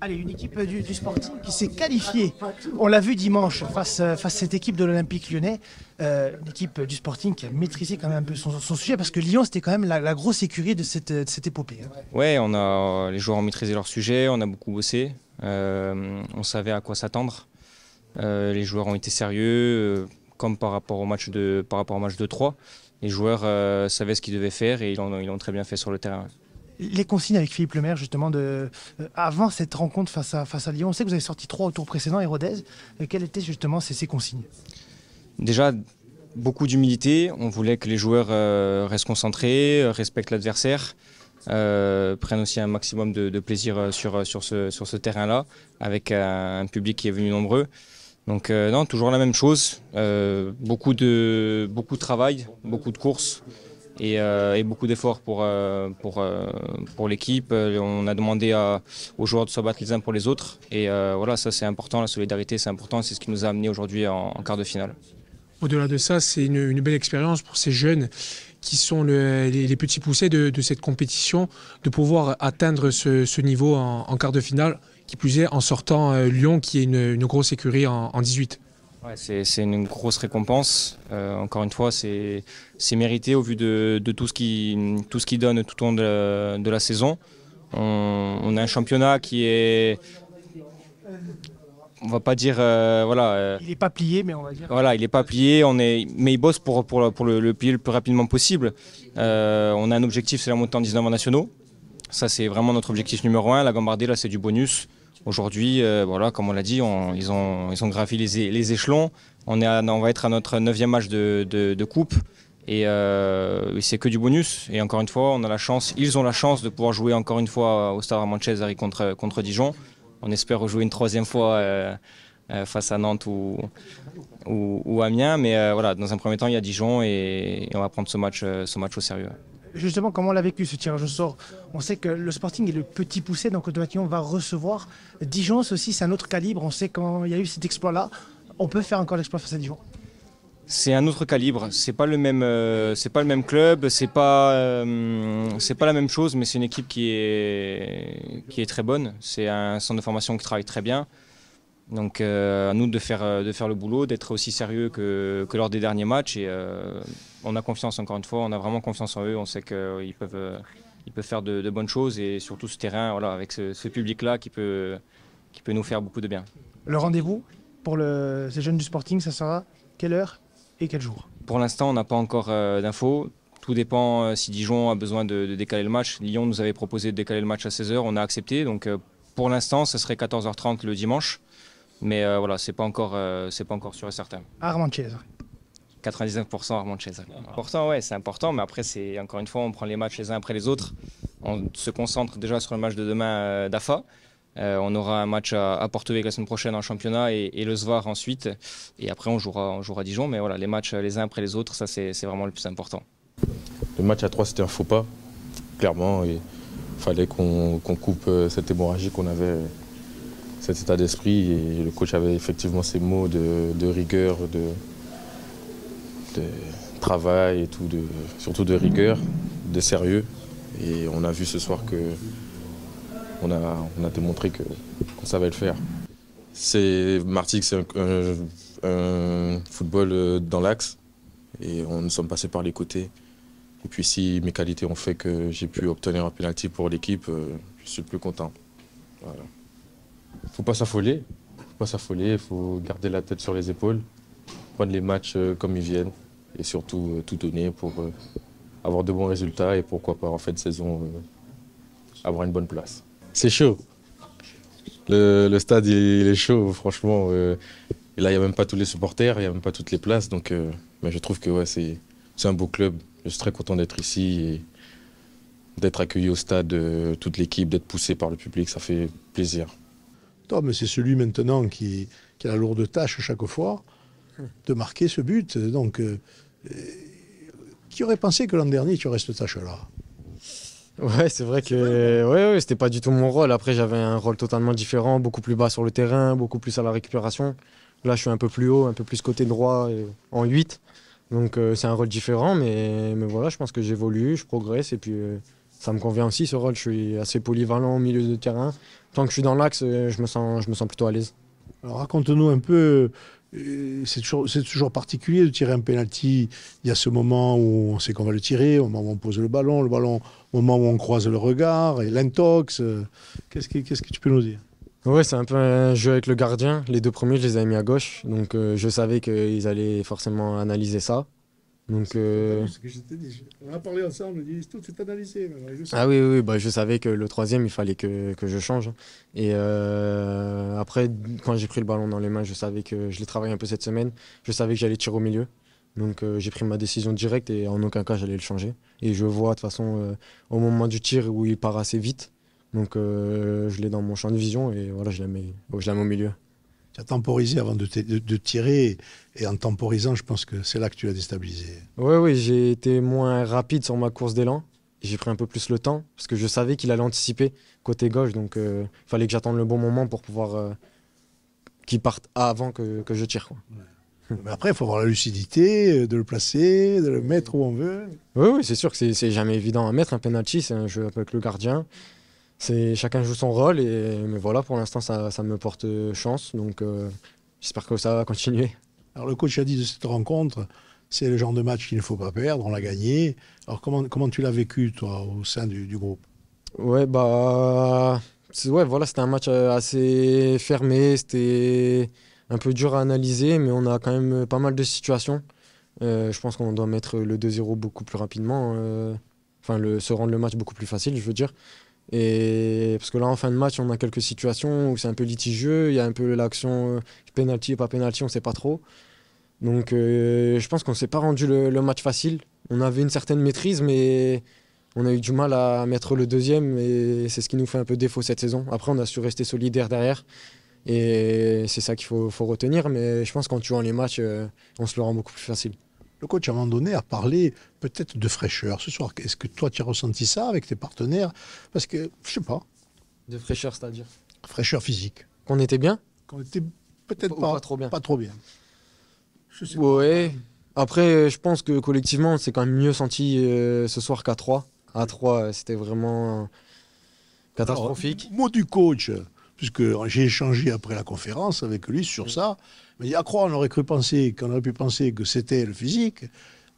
Allez, une équipe du Sporting qui s'est qualifiée. On l'a vu dimanche face à cette équipe de l'Olympique Lyonnais. Une équipe du Sporting qui a maîtrisé quand même un peu son sujet parce que Lyon, c'était quand même la grosse écurie de cette épopée. Ouais, les joueurs ont maîtrisé leur sujet, on a beaucoup bossé. On savait à quoi s'attendre. Les joueurs ont été sérieux, comme par rapport au match de 3. Les joueurs savaient ce qu'ils devaient faire et ils l'ont très bien fait sur le terrain. Les consignes avec Philippe Lemaire, justement, avant cette rencontre face à Lyon, on sait que vous avez sorti 3 au tour précédent et Rodez. Quelles étaient justement ces consignes? Déjà, beaucoup d'humilité. On voulait que les joueurs restent concentrés, respectent l'adversaire, prennent aussi un maximum de plaisir sur ce terrain-là, avec un public qui est venu nombreux. Donc non, toujours la même chose. Beaucoup de travail, beaucoup de courses. Et beaucoup d'efforts pour l'équipe. On a demandé aux joueurs de se battre les uns pour les autres. Et voilà, ça c'est important, la solidarité c'est important, c'est ce qui nous a amenés aujourd'hui en quart de finale. Au-delà de ça, c'est une belle expérience pour ces jeunes qui sont les petits poussés de cette compétition, de pouvoir atteindre ce niveau en quart de finale, qui plus est en sortant Lyon, qui est une grosse écurie en 18. Ouais, c'est une grosse récompense. Encore une fois, c'est mérité au vu de tout ce qu'ils donnent tout au long de la saison. On a un championnat qui est, on va pas dire, voilà. Il n'est pas plié, mais on va dire. Voilà, il n'est pas plié, mais il bosse pour le plier le plus rapidement possible. On a un objectif, c'est la montée en 19 nationaux. Ça, c'est vraiment notre objectif numéro 1. La Gambardée, là, c'est du bonus. Aujourd'hui, voilà, comme on l'a dit, ils ont gravi les échelons. On va être à notre 9e match de coupe et c'est que du bonus. Et encore une fois, ils ont la chance de pouvoir jouer encore une fois au Stade Armand-Cesari contre Dijon. On espère rejouer une 3e fois face à Nantes ou Amiens. Mais voilà, dans un premier temps, il y a Dijon et on va prendre ce match au sérieux. Justement, comment on l'a vécu ce tirage au sort? On sait que le Sporting est le petit poussé, donc automatiquement on va recevoir. Dijon, c'est un autre calibre. On sait quand il y a eu cet exploit-là, on peut faire encore l'exploit face à Dijon. C'est un autre calibre. C'est pas le même club, c'est pas la même chose, mais c'est une équipe qui est très bonne. C'est un centre de formation qui travaille très bien. Donc à nous de faire le boulot, d'être aussi sérieux que lors des derniers matchs. Et on a confiance, encore une fois, on a vraiment confiance en eux. On sait qu'ils peuvent faire de bonnes choses et surtout ce terrain, voilà, avec ce public-là qui peut nous faire beaucoup de bien. Le rendez-vous pour ces jeunes du Sporting, ça sera quelle heure et quel jour? Pour l'instant, on n'a pas encore d'infos. Tout dépend si Dijon a besoin de décaler le match. Lyon nous avait proposé de décaler le match à 16h, on a accepté. Donc pour l'instant, ce serait 14h30 le dimanche. Mais voilà, c'est pas encore sûr et certain. Armand-Cesari. 99% Armand-Cesari. Important, ouais, c'est important, mais après, encore une fois, on prend les matchs les uns après les autres. On se concentre déjà sur le match de demain d'AFA. On aura un match à Porto Vecchio la semaine prochaine en championnat et le SVAR ensuite. Et après, on jouera à Dijon. Mais voilà, les matchs les uns après les autres, ça, c'est vraiment le plus important. Le match à 3, c'était un faux pas, clairement. Il fallait qu'on coupe cette hémorragie qu'on avait. Cet état d'esprit et le coach avait effectivement ces mots de rigueur, de travail et tout, surtout de rigueur, de sérieux. Et on a vu ce soir qu'on a démontré qu'on savait le faire. Martigues, c'est un football dans l'axe et nous sommes passés par les côtés. Et puis si mes qualités ont fait que j'ai pu obtenir un penalty pour l'équipe, je suis le plus content. Voilà. Faut pas s'affoler, il faut garder la tête sur les épaules, prendre les matchs comme ils viennent et surtout tout donner pour avoir de bons résultats et pourquoi pas en fin de saison avoir une bonne place. C'est chaud, le stade il est chaud franchement, et là il n'y a même pas tous les supporters, il n'y a même pas toutes les places, donc mais je trouve que ouais, c'est un beau club, je suis très content d'être ici et d'être accueilli au stade, toute l'équipe, d'être poussé par le public, ça fait plaisir. Non, mais c'est celui maintenant qui a la lourde tâche chaque fois de marquer ce but. Donc, qui aurait pensé que l'an dernier tu aurais cette tâche-là? Ouais, c'est vrai que ouais, c'était pas du tout mon rôle. Après, j'avais un rôle totalement différent, beaucoup plus bas sur le terrain, beaucoup plus à la récupération. Là, je suis un peu plus haut, un peu plus côté droit, en 8. Donc, c'est un rôle différent, mais voilà, je pense que j'évolue, je progresse et puis ça me convient aussi ce rôle. Je suis assez polyvalent au milieu de terrain. Tant que je suis dans l'axe, je me sens plutôt à l'aise. Alors raconte-nous un peu, c'est toujours particulier de tirer un penalty. Il y a ce moment où on sait qu'on va le tirer, au moment où on pose le ballon, au moment où on croise le regard, et l'intox. Qu'est-ce que tu peux nous dire? Ouais, c'est un peu un jeu avec le gardien. Les 2 premiers, je les avais mis à gauche. Donc je savais qu'ils allaient forcément analyser ça. Donc, Ce que je t'ai dit. On a parlé ensemble, tout s'est analysé. Ah oui, bah, je savais que le 3e, il fallait que je change. Et après, quand j'ai pris le ballon dans les mains, je savais que je l'ai travaillé un peu cette semaine. Je savais que j'allais tirer au milieu. Donc j'ai pris ma décision directe et en aucun cas, j'allais le changer. Et je vois de toute façon au moment du tir où il part assez vite. Donc je l'ai dans mon champ de vision et voilà, je la mets au milieu. Tu as temporisé avant de tirer, et en temporisant, je pense que c'est là que tu l'as déstabilisé. Oui, j'ai été moins rapide sur ma course d'élan. J'ai pris un peu plus le temps, parce que je savais qu'il allait anticiper côté gauche, donc il fallait que j'attende le bon moment pour pouvoir qu'il parte avant que je tire, quoi. Ouais. Mais après, il faut avoir la lucidité de le placer, de le mettre où on veut. Oui, c'est sûr que c'est jamais évident à mettre un penalty, c'est un jeu avec le gardien. Chacun joue son rôle, mais voilà, pour l'instant, ça me porte chance. Donc, j'espère que ça va continuer. Alors, le coach a dit de cette rencontre, c'est le genre de match qu'il ne faut pas perdre, on l'a gagné. Alors, comment tu l'as vécu, toi, au sein du groupe? Ouais, voilà, c'était un match assez fermé. C'était un peu dur à analyser, mais on a quand même pas mal de situations. Je pense qu'on doit mettre le 2-0 beaucoup plus rapidement. Se rendre le match beaucoup plus facile, je veux dire. Et parce que là, en fin de match, on a quelques situations où c'est un peu litigieux. Il y a un peu l'action penalty et pas penalty, on ne sait pas trop. Donc, je pense qu'on ne s'est pas rendu le match facile. On avait une certaine maîtrise, mais on a eu du mal à mettre le 2e. Et c'est ce qui nous fait un peu défaut cette saison. Après, on a su rester solidaire derrière. Et c'est ça qu'il faut retenir. Mais je pense qu'en tuant les matchs, on se le rend beaucoup plus facile. Le coach, à un moment donné, a parlé peut-être de fraîcheur ce soir. Est-ce que toi, tu as ressenti ça avec tes partenaires? Parce que, je sais pas. De fraîcheur, c'est-à-dire? Fraîcheur physique. Qu'on était bien? Qu'on était peut-être pas trop bien. Pas trop bien. Je sais pas. Après, je pense que collectivement, on s'est quand même mieux senti ce soir qu'à 3. À 3, c'était vraiment catastrophique. Alors, mot du coach, puisque j'ai échangé après la conférence avec lui sur ça. Il m'a dit, à croire, on aurait pu penser que c'était le physique.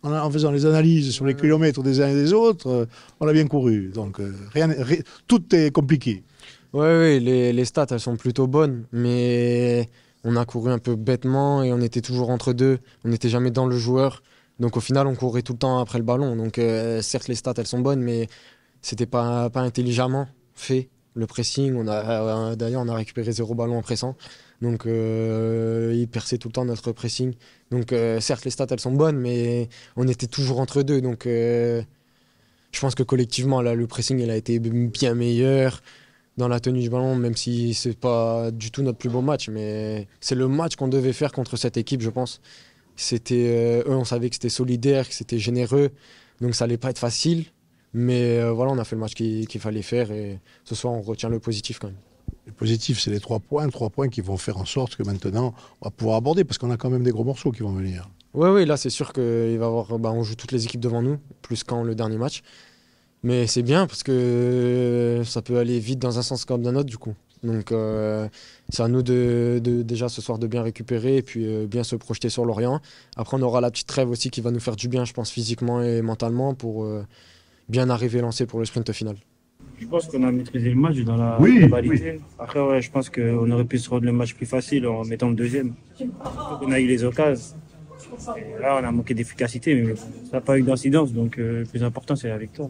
En faisant les analyses sur les kilomètres des uns et des autres, on a bien couru. Donc, tout est compliqué. Oui, les stats, elles sont plutôt bonnes. Mais on a couru un peu bêtement et on était toujours entre deux. On n'était jamais dans le joueur. Donc, au final, on courait tout le temps après le ballon. Donc, certes, les stats, elles sont bonnes, mais c'était pas intelligemment fait. Le pressing, d'ailleurs, on a récupéré 0 ballon en pressant. Donc, il perçait tout le temps notre pressing. Donc, certes, les stats, elles sont bonnes, mais on était toujours entre deux. Donc, je pense que collectivement, là, le pressing, il a été bien meilleur dans la tenue du ballon, même si c'est pas du tout notre plus beau match. Mais c'est le match qu'on devait faire contre cette équipe, je pense. Eux, on savait que c'était solidaire, que c'était généreux. Donc, ça allait pas être facile. Mais voilà, on a fait le match qu'il fallait faire. Et ce soir, on retient le positif quand même. Le positif, c'est les 3 points qui vont faire en sorte que maintenant, on va pouvoir aborder, parce qu'on a quand même des gros morceaux qui vont venir. Oui, là, c'est sûr qu'il va y avoir, on joue toutes les équipes devant nous, plus qu'en le dernier match. Mais c'est bien, parce que ça peut aller vite dans un sens comme dans l'autre, du coup. Donc, c'est à nous déjà ce soir de bien récupérer et puis bien se projeter sur Lorient. Après, on aura la petite trêve aussi qui va nous faire du bien, je pense, physiquement et mentalement, pour bien arriver lancé pour le sprint final. Je pense qu'on a maîtrisé le match dans la globalité. Oui. Après, ouais, je pense qu'on aurait pu se rendre le match plus facile en mettant le 2e. On a eu les occasions. Et là, on a manqué d'efficacité, mais ça n'a pas eu d'incidence. Donc, le plus important, c'est la victoire.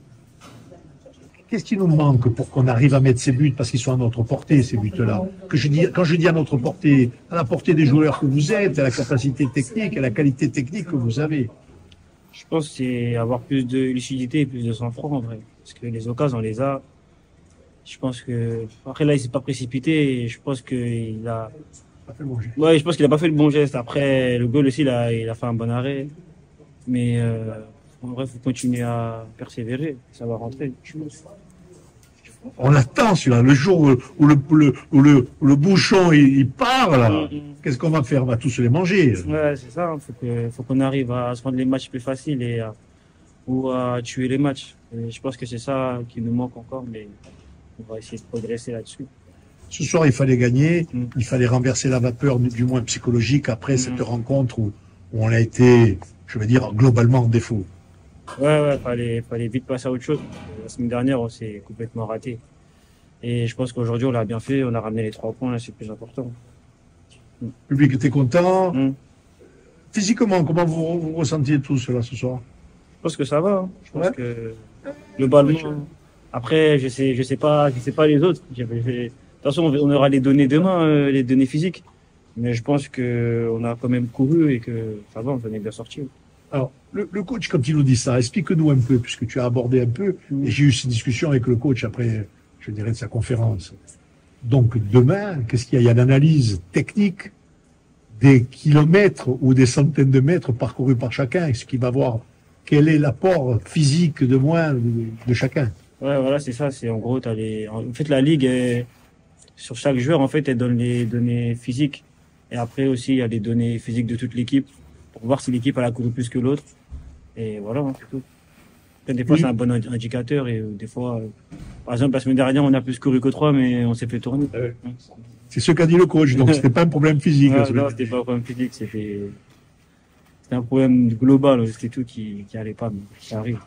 Qu'est-ce qui nous manque pour qu'on arrive à mettre ces buts, parce qu'ils sont à notre portée, ces buts-là? Quand je dis à notre portée, à la portée des joueurs que vous êtes, à la capacité technique, à la qualité technique que vous avez. Je pense que c'est avoir plus de lucidité et plus de sang-froid, en vrai. Parce que les occasions, on les a. Je pense que après là, il s'est pas précipité et je pense qu'il a pas fait le bon geste. Ouais, je pense qu'il a pas fait le bon geste. Après le goal aussi, il a fait un bon arrêt. Mais en vrai, faut continuer à persévérer, ça va rentrer. On l'attend celui-là, le jour où le bouchon il part là. Qu'est-ce qu'on va faire? On va tous les manger. Ouais, c'est ça. Faut qu'on arrive à se rendre les matchs plus faciles et ou à tuer les matchs. Et je pense que c'est ça qui nous manque encore, mais on va essayer de progresser là-dessus. Ce soir, il fallait gagner, il fallait renverser la vapeur, du moins psychologique, après cette rencontre où on a été, je veux dire, globalement en défaut. Ouais, fallait vite passer à autre chose. La semaine dernière, on s'est complètement raté. Et je pense qu'aujourd'hui, on l'a bien fait, on a ramené les 3 points, là, c'est le plus important. Le public était content. Physiquement, comment vous ressentiez tout cela ce soir? Je pense que ça va. Hein. Je pense que globalement. Après, je sais pas les autres. De toute façon, on aura les données demain, les données physiques. Mais je pense que on a quand même couru et que ça va, on est bien sorti. Alors, le coach, quand il nous dit ça, explique-nous un peu, puisque tu as abordé un peu, et j'ai eu cette discussion avec le coach après, je dirais, de sa conférence. Donc, demain, qu'est-ce qu'il y a? Il y a l'analyse technique des kilomètres ou des centaines de mètres parcourus par chacun, ce qui va voir quel est l'apport physique de moins de chacun. Ouais, voilà, c'est ça. C'est en gros, en fait, la ligue, sur chaque joueur, en fait, elle donne les données physiques. Et après aussi, il y a les données physiques de toute l'équipe pour voir si l'équipe a couru plus que l'autre. Et voilà, hein, c'est tout. Des fois, c'est un bon indicateur et des fois, par exemple, la semaine dernière, on a plus couru que 3, mais on s'est fait tourner. C'est ce qu'a dit le coach, donc c'était pas un problème physique. Non, c'était pas un problème physique, c'était un problème global, c'était tout qui allait pas, mais ça arrive.